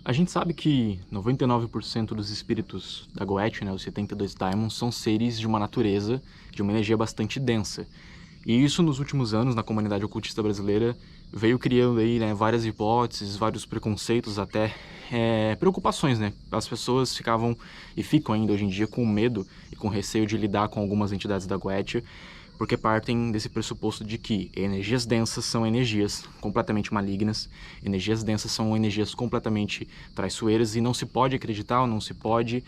A gente sabe que 99% dos espíritos da Goetia, né, os 72 Daimons, são seres de uma natureza, de uma energia bastante densa. E isso nos últimos anos, na comunidade ocultista brasileira, veio criando aí, né, várias hipóteses, vários preconceitos, até preocupações, né? As pessoas ficavam e ficam ainda hoje em dia com medo e com receio de lidar com algumas entidades da Goetia, porque partem desse pressuposto de que energias densas são energias completamente malignas, energias densas são energias completamente traiçoeiras e não se pode acreditar ou não se pode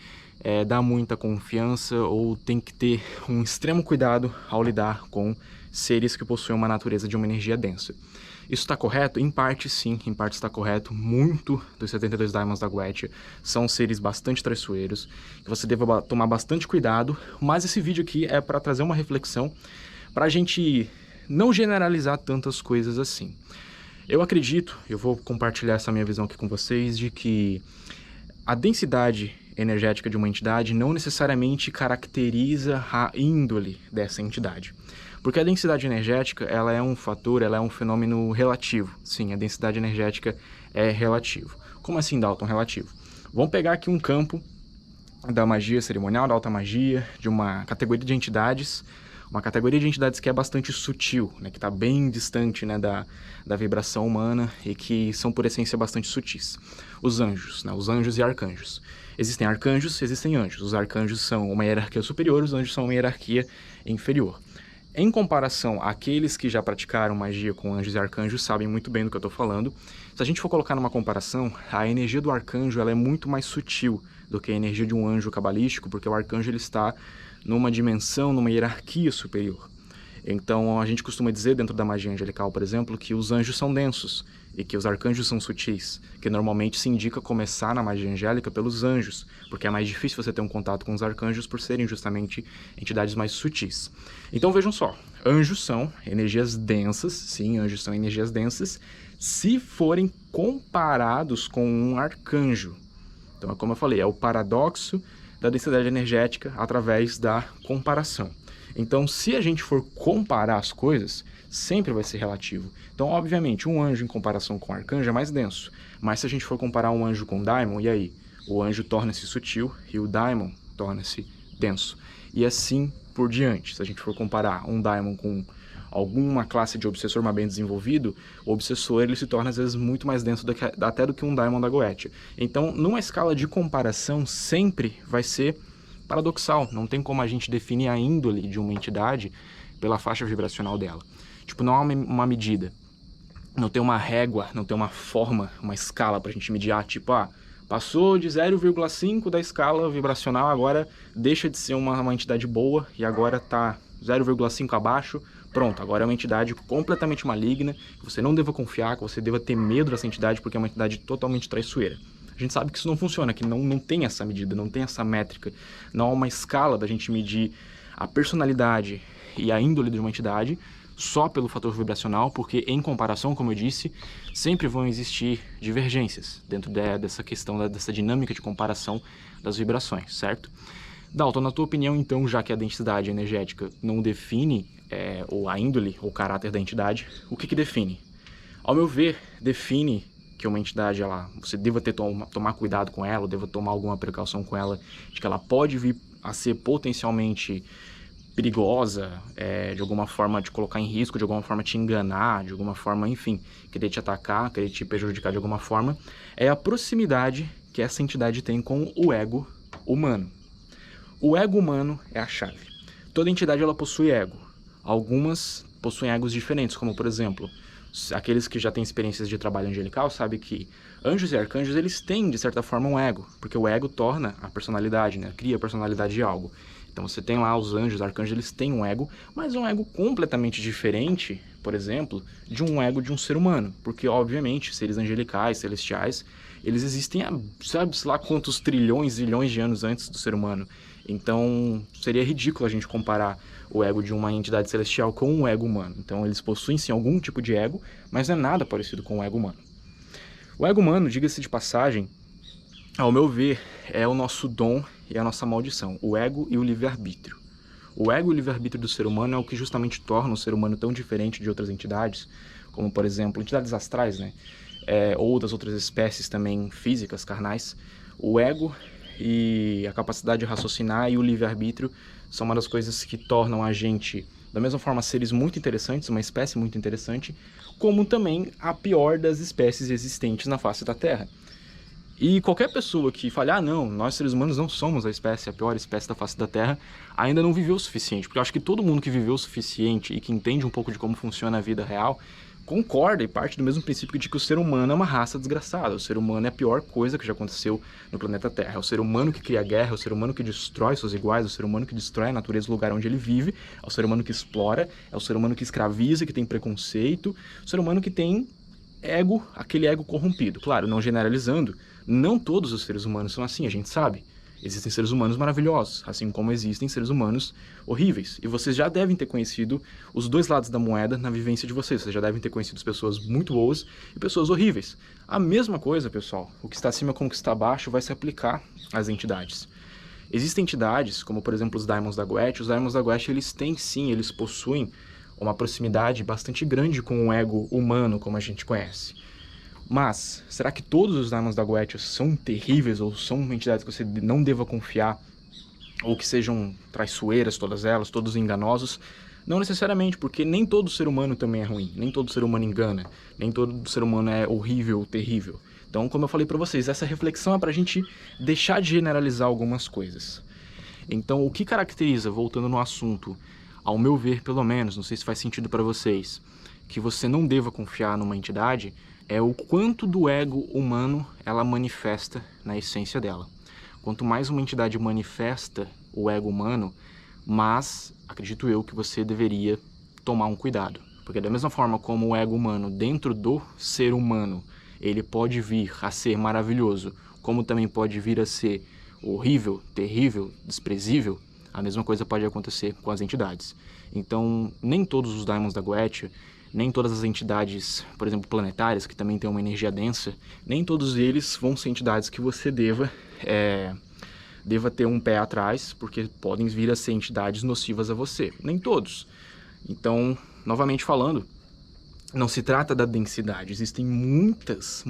dar muita confiança ou tem que ter um extremo cuidado ao lidar com seres que possuem uma natureza de uma energia densa. Isso está correto? Em parte sim, em parte está correto. Muito dos 72 Daimons da Goetia são seres bastante traiçoeiros, que você deve tomar bastante cuidado, mas esse vídeo aqui é para trazer uma reflexão, para a gente não generalizar tantas coisas assim. Eu acredito, eu vou compartilhar essa minha visão aqui com vocês, de que a densidade energética de uma entidade não necessariamente caracteriza a índole dessa entidade. Porque a densidade energética, ela é um fator, ela é um fenômeno relativo. Sim, a densidade energética é relativo. Como assim, Dalton, relativo? Vamos pegar aqui um campo da magia cerimonial, da alta magia, de uma categoria de entidades, uma categoria de entidades que é bastante sutil, né, que está bem distante, né, da vibração humana e que são, por essência, bastante sutis. Os anjos, né, os anjos e arcanjos. Existem arcanjos, existem anjos. Os arcanjos são uma hierarquia superior, os anjos são uma hierarquia inferior. Em comparação àqueles que já praticaram magia com anjos e arcanjos, sabem muito bem do que eu estou falando. Se a gente for colocar numa comparação, a energia do arcanjo ela é muito mais sutil do que a energia de um anjo cabalístico, porque o arcanjo ele está numa dimensão, numa hierarquia superior. Então a gente costuma dizer dentro da magia angelical, por exemplo, que os anjos são densos e que os arcanjos são sutis, que normalmente se indica começar na magia angélica pelos anjos, porque é mais difícil você ter um contato com os arcanjos por serem justamente entidades mais sutis. Então vejam só, anjos são energias densas, sim, anjos são energias densas, se forem comparados com um arcanjo. Então é como eu falei, é o paradoxo da densidade energética através da comparação. Então, se a gente for comparar as coisas, sempre vai ser relativo. Então, obviamente, um anjo em comparação com um arcanjo é mais denso. Mas se a gente for comparar um anjo com um daimon, e aí? O anjo torna-se sutil e o daimon torna-se denso. E assim por diante. Se a gente for comparar um daimon com alguma classe de obsessor mais bem desenvolvido, o obsessor ele se torna às vezes muito mais denso até do que um daimon da Goetia. Então, numa escala de comparação, sempre vai ser paradoxal, não tem como a gente definir a índole de uma entidade pela faixa vibracional dela. Tipo, não há uma medida, não tem uma régua, não tem uma forma, uma escala pra gente medir, tipo, passou de 0,5 da escala vibracional, agora deixa de ser uma entidade boa e agora tá 0,5 abaixo, pronto, agora é uma entidade completamente maligna, que você não deva confiar, que você deva ter medo dessa entidade porque é uma entidade totalmente traiçoeira. A gente sabe que isso não funciona, que não tem essa medida, não tem essa métrica, não há uma escala da gente medir a personalidade e a índole de uma entidade só pelo fator vibracional, porque em comparação, como eu disse, sempre vão existir divergências dentro dessa questão, dessa dinâmica de comparação das vibrações, certo? Dalton, na tua opinião, então, já que a densidade energética não define ou a índole ou caráter da entidade, o que define? Ao meu ver, define que uma entidade, você deva tomar cuidado com ela, ou deva tomar alguma precaução com ela, de que ela pode vir a ser potencialmente perigosa, de alguma forma te colocar em risco, de alguma forma te enganar, de alguma forma, enfim, querer te atacar, querer te prejudicar de alguma forma, é a proximidade que essa entidade tem com o ego humano. O ego humano é a chave. Toda entidade ela possui ego. Algumas possuem egos diferentes, como por exemplo, aqueles que já têm experiências de trabalho angelical sabem que anjos e arcanjos eles têm de certa forma um ego, porque o ego torna a personalidade, né? Cria a personalidade de algo. Então você tem lá os anjos, os arcanjos, eles têm um ego, mas um ego completamente diferente, por exemplo, de um ego de um ser humano, porque obviamente seres angelicais, celestiais, eles existem há sabe-se lá quantos trilhões, zilhões de anos antes do ser humano. Então seria ridículo a gente comparar o ego de uma entidade celestial com um ego humano. Então eles possuem sim algum tipo de ego, mas não é nada parecido com o ego humano. O ego humano, diga-se de passagem, ao meu ver, é o nosso dom e a nossa maldição, o ego e o livre-arbítrio. O ego e o livre-arbítrio do ser humano é o que justamente torna o ser humano tão diferente de outras entidades, como por exemplo, entidades astrais, né? ou das outras espécies também físicas, carnais, o ego e a capacidade de raciocinar e o livre-arbítrio são uma das coisas que tornam a gente, da mesma forma, seres muito interessantes, uma espécie muito interessante, como também a pior das espécies existentes na face da Terra. E qualquer pessoa que fale, ah não, nós seres humanos não somos a pior espécie da face da Terra, ainda não viveu o suficiente. Porque eu acho que todo mundo que viveu o suficiente e que entende um pouco de como funciona a vida real, concorda e parte do mesmo princípio de que o ser humano é uma raça desgraçada. O ser humano é a pior coisa que já aconteceu no planeta Terra. É o ser humano que cria guerra, é o ser humano que destrói seus iguais, é o ser humano que destrói a natureza do lugar onde ele vive, é o ser humano que explora, é o ser humano que escraviza, que tem preconceito, o ser humano que tem ego, aquele ego corrompido. Claro, não generalizando, não todos os seres humanos são assim, a gente sabe. Existem seres humanos maravilhosos, assim como existem seres humanos horríveis. E vocês já devem ter conhecido os dois lados da moeda na vivência de vocês. Vocês já devem ter conhecido pessoas muito boas e pessoas horríveis. A mesma coisa, pessoal, o que está acima com o que está abaixo vai se aplicar às entidades. Existem entidades, como por exemplo os Daimons da Goetia. Os Daimons da Goetia, eles têm sim, eles possuem uma proximidade bastante grande com o ego humano, como a gente conhece. Mas, será que todos os Daimons da Goetia são terríveis ou são entidades que você não deva confiar ou que sejam traiçoeiras todas elas, todos enganosos? Não necessariamente, porque nem todo ser humano também é ruim, nem todo ser humano engana, nem todo ser humano é horrível ou terrível. Então, como eu falei pra vocês, essa reflexão é pra gente deixar de generalizar algumas coisas. Então, o que caracteriza, voltando no assunto, ao meu ver pelo menos, não sei se faz sentido pra vocês, que você não deva confiar numa entidade, é o quanto do ego humano ela manifesta na essência dela. Quanto mais uma entidade manifesta o ego humano, mais, acredito eu, que você deveria tomar um cuidado. Porque da mesma forma como o ego humano dentro do ser humano, ele pode vir a ser maravilhoso, como também pode vir a ser horrível, terrível, desprezível, a mesma coisa pode acontecer com as entidades. Então, nem todos os Daimons da Goetia, nem todas as entidades, por exemplo, planetárias, que também têm uma energia densa, nem todos eles vão ser entidades que você deva ter um pé atrás, porque podem vir a ser entidades nocivas a você. Nem todos. Então, novamente falando, não se trata da densidade. Existem muitas.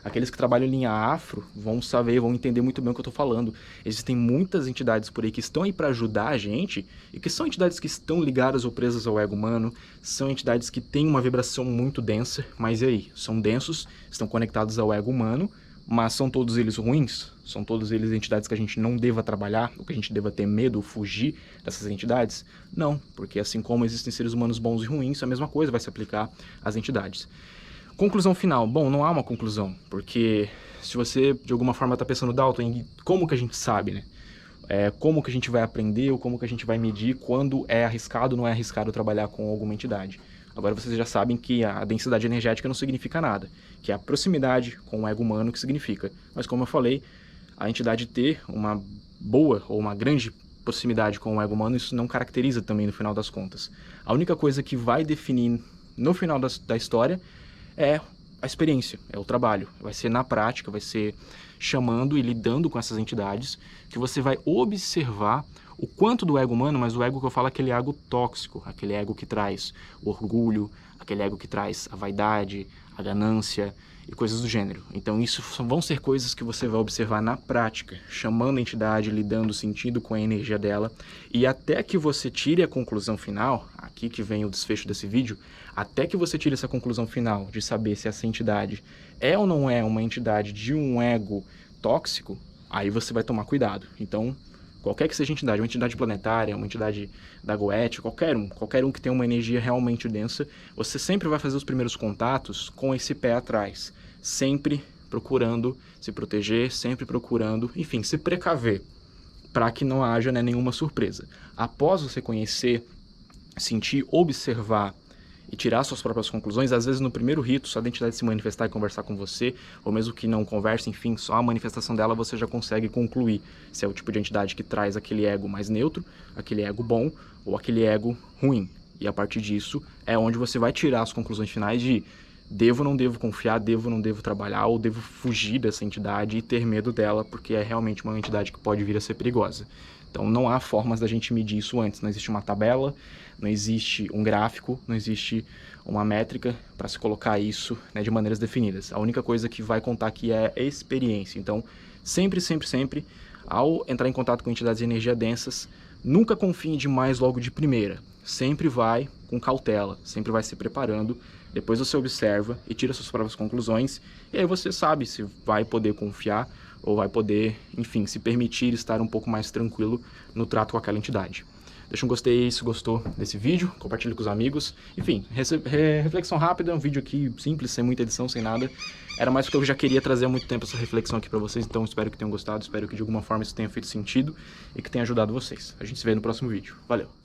Aqueles que trabalham em linha afro vão saber, vão entender muito bem o que eu estou falando. Existem muitas entidades por aí que estão aí para ajudar a gente e que são entidades que estão ligadas ou presas ao ego humano, são entidades que têm uma vibração muito densa, mas e aí? São densos, estão conectados ao ego humano, mas são todos eles ruins? São todos eles entidades que a gente não deva trabalhar, ou que a gente deva ter medo ou fugir dessas entidades? Não, porque assim como existem seres humanos bons e ruins, a mesma coisa vai se aplicar às entidades. Conclusão final. Bom, não há uma conclusão, porque se você de alguma forma está pensando, Dalton, em como que a gente sabe, né? Como que a gente vai aprender ou como que a gente vai medir quando é arriscado ou não é arriscado trabalhar com alguma entidade. Agora vocês já sabem que a densidade energética não significa nada, que é a proximidade com o ego humano que significa. Mas como eu falei, a entidade ter uma boa ou uma grande proximidade com o ego humano, isso não caracteriza também no final das contas. A única coisa que vai definir no final da história é a experiência, é o trabalho. Vai ser na prática, vai ser chamando e lidando com essas entidades que você vai observar o quanto do ego humano, mas o ego que eu falo é aquele ego tóxico, aquele ego que traz o orgulho, aquele ego que traz a vaidade, a ganância e coisas do gênero. Então isso vão ser coisas que você vai observar na prática, chamando a entidade, lidando, sentindo com a energia dela, e até que você tire a conclusão final, aqui que vem o desfecho desse vídeo, até que você tire essa conclusão final de saber se essa entidade é ou não é uma entidade de um ego tóxico, aí você vai tomar cuidado. Então, qualquer que seja a entidade, uma entidade planetária, uma entidade da Goetia, qualquer um que tenha uma energia realmente densa, você sempre vai fazer os primeiros contatos com esse pé atrás, sempre procurando se proteger, sempre procurando, enfim, se precaver, para que não haja, né, nenhuma surpresa. Após você conhecer, sentir, observar e tirar suas próprias conclusões, às vezes no primeiro rito, só a entidade se manifestar e conversar com você, ou mesmo que não converse, enfim, só a manifestação dela você já consegue concluir se é o tipo de entidade que traz aquele ego mais neutro, aquele ego bom ou aquele ego ruim. E a partir disso é onde você vai tirar as conclusões finais de devo ou não devo confiar, devo ou não devo trabalhar, ou devo fugir dessa entidade e ter medo dela, porque é realmente uma entidade que pode vir a ser perigosa. Então não há formas da gente medir isso antes, não existe uma tabela, não existe um gráfico, não existe uma métrica para se colocar isso, né, de maneiras definidas. A única coisa que vai contar aqui é a experiência. Então, sempre, ao entrar em contato com entidades de energia densas, nunca confie demais logo de primeira. Sempre vai com cautela, sempre vai se preparando, depois você observa e tira suas próprias conclusões, e aí você sabe se vai poder confiar ou vai poder, enfim, se permitir estar um pouco mais tranquilo no trato com aquela entidade. Deixa um gostei se gostou desse vídeo, compartilhe com os amigos. Enfim, reflexão rápida, um vídeo aqui simples, sem muita edição, sem nada. Era mais porque eu já queria trazer há muito tempo essa reflexão aqui pra vocês, então espero que tenham gostado, espero que de alguma forma isso tenha feito sentido e que tenha ajudado vocês. A gente se vê no próximo vídeo. Valeu!